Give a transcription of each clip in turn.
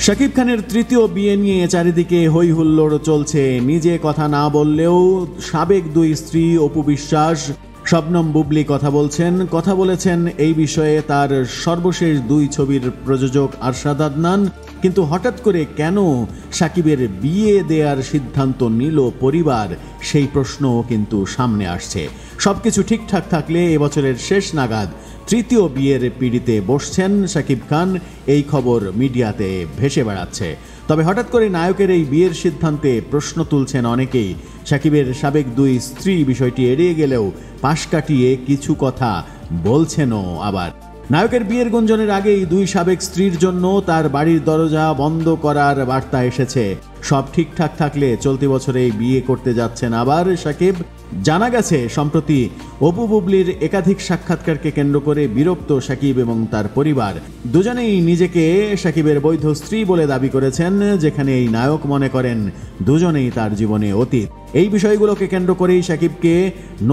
শাকিব খানের তৃতীয় বিয়ে নিয়ে চারিদিকে হই হুল্লোড় চলছে। নিজে কথা না বললেও সাবেক দুই স্ত্রী অপু বিশ্বাস, শবনম বুবলি কথা বলেছেন এই বিষয়ে তার সর্বশেষ দুই ছবির প্রযোজক আরশাদ আদনান। কিন্তু হঠাৎ করে কেন শাকিবের বিয়ে দেওয়ার সিদ্ধান্ত নিল পরিবার, সেই প্রশ্নও কিন্তু সামনে আসছে। সবকিছু ঠিকঠাক থাকলে এবছরের শেষ নাগাদ তৃতীয় বিয়ের পিঁড়িতে বসছেন শাকিব খান, এই খবর মিডিয়াতে ভেসে বেড়াচ্ছে। তবে হঠাৎ করে নায়কের এই বিয়ের সিদ্ধান্তে প্রশ্ন তুলছেন অনেকেই। শাকিবের সাবেক দুই স্ত্রী বিষয়টি এড়িয়ে গেলেও পাশ কাটিয়ে কিছু কথা বলছেনও। আবার নায়কের বিয়ের গুঞ্জনের আগেই দুই সাবেক স্ত্রীর জন্য তার বাড়ির দরজা বন্ধ করার বার্তা এসেছে। সব ঠিকঠাক থাকলে চলতি বছরেই বিয়ে করতে যাচ্ছেন আবার শাকিব। জানা গেছে সম্প্রতি অপু বুবলির একাধিক সাক্ষাৎকারকে কেন্দ্র করে বিরক্ত শাকিব এবং তার পরিবার। দুজনেই নিজেকে শাকিবের বৈধ স্ত্রী বলে দাবি করেছেন, যেখানে এই নায়ক মনে করেন দুজনেই তার জীবনে অতীত। এই বিষয়গুলোকে কেন্দ্র করেই শাকিবকে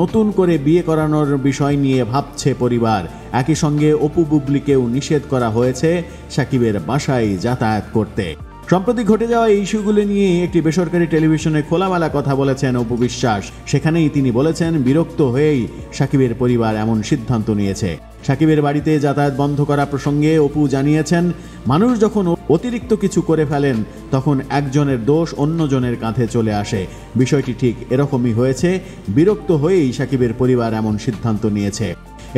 নতুন করে বিয়ে করানোর বিষয় নিয়ে ভাবছে পরিবার। একই সঙ্গে অপু বুবলিকেও নিষেধ করা হয়েছে শাকিবের বাসায় যাতায়াত করতে। সম্প্রতি ঘটে যাওয়া এই ইস্যুগুলো নিয়ে একটি বেসরকারি টেলিভিশনে খোলামেলা কথা বলেছেন অপু বিশ্বাস। সেখানেই তিনি বলেছেন, বিরক্ত হয়েই শাকিবের পরিবার এমন সিদ্ধান্ত নিয়েছে। শাকিবের বাড়িতে যাতায়াত বন্ধ করা প্রসঙ্গে অপু জানিয়েছেন, মানুষ যখন অতিরিক্ত কিছু করে ফেলেন তখন একজনের দোষ অন্যজনের কাঁধে চলে আসে। বিষয়টি ঠিক এরকমই হয়েছে। বিরক্ত হয়েই শাকিবের পরিবার এমন সিদ্ধান্ত নিয়েছে।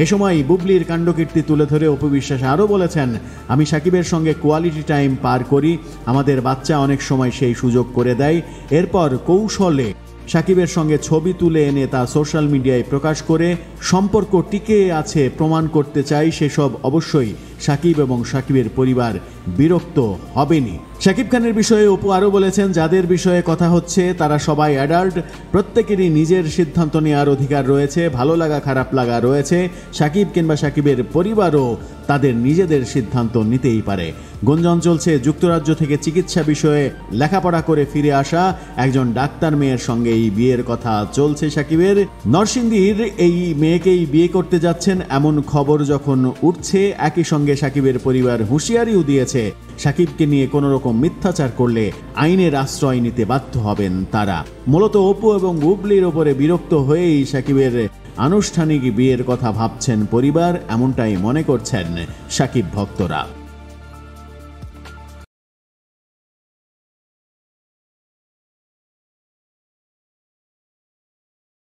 এ সময় বুবলির কাণ্ডকীর্তি তুলে ধরে অপু বিশ্বাস আরও বলেছেন, আমি শাকিবের সঙ্গে কোয়ালিটি টাইম পার করি, আমাদের বাচ্চা অনেক সময় সেই সুযোগ করে দেয়। এরপর কৌশলে শাকিবের সঙ্গে ছবি তুলে এনে তা সোশ্যাল মিডিয়ায় প্রকাশ করে সম্পর্ক টিকে আছে প্রমাণ করতে চাই। সেসব অবশ্যই শাকিব এবং শাকিবের পরিবার বিরক্ত হবেনি। শাকিব খানের বিষয়ে অপু আরও বলেছেন, যাদের বিষয়ে কথা হচ্ছে তারা সবাই অ্যাডাল্ট, প্রত্যেকেরই নিজের সিদ্ধান্ত নেওয়ার অধিকার রয়েছে, ভালো লাগা খারাপ লাগা রয়েছে। শাকিব কিংবা শাকিবের পরিবারও তাদের নিজেদের সিদ্ধান্ত নিতেই পারে। গুঞ্জন চলছে যুক্তরাজ্য থেকে চিকিৎসা বিষয়ে লেখাপড়া করে ফিরে আসা একজন ডাক্তার মেয়ের সঙ্গে এই বিয়ের কথা চলছে শাকিবের। নরসিংদীর এই মেয়েকেই বিয়ে করতে যাচ্ছেন এমন খবর যখন উঠছে, একই সঙ্গে শাকিবের পরিবার হুঁশিয়ারিও দিয়েছে, শাকিবকে নিয়ে কোনো রকম মিথ্যাচার করলে আইনের আশ্রয় নিতে বাধ্য হবেন তারা। মূলত অপু এবং বুবলির ওপরে বিরক্ত হয়েই শাকিবের আনুষ্ঠানিক বিয়ের কথা ভাবছেন পরিবার, এমনটাই মনে করছেন শাকিব ভক্তরা।